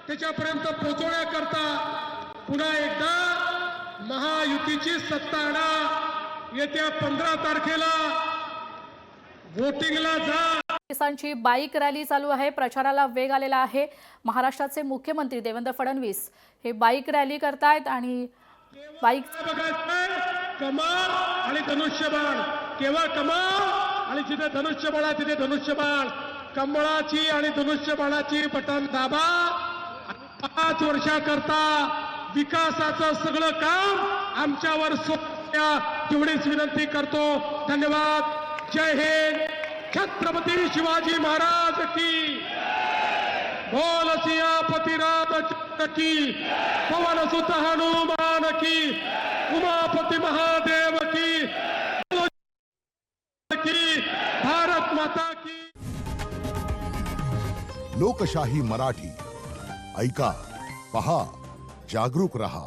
त्याच्यापर्यंत पोहोचवण्याकरता पुन्हा एकदा महायुतीची सत्ता आणा। येत्या 15 तारखेला वोटिंगला जा। फडणवीसांची बाईक रॅली चालू आहे, प्रचाराला वेग आलेला आहे। महाराष्ट्राचे मुख्यमंत्री देवेंद्र फडणवीस हे बाईक रॅली करतायत आणि बाईक कमाल आणि धनुष्यबाण, केवळ कमाल आणि जिथे धनुष्यबाण आहे तिथे धनुष्यबाण, कमळाची आणि धनुष्यबाणाची बटन दाबा। 5 वर्षाकरता विकासाचं सगळं काम आमच्यावर सोपवल्या तेवढीच विनंती करतो। धन्यवाद। जय हिंद। छत्रपती शिवाजी महाराज की, बोल सियापति रामचंद्र की, पवन सुत हनुमान की, उमापति महादेव की, भारत माता की। लोकशाही मराठी ऐका, पहा, जागरूक रहा।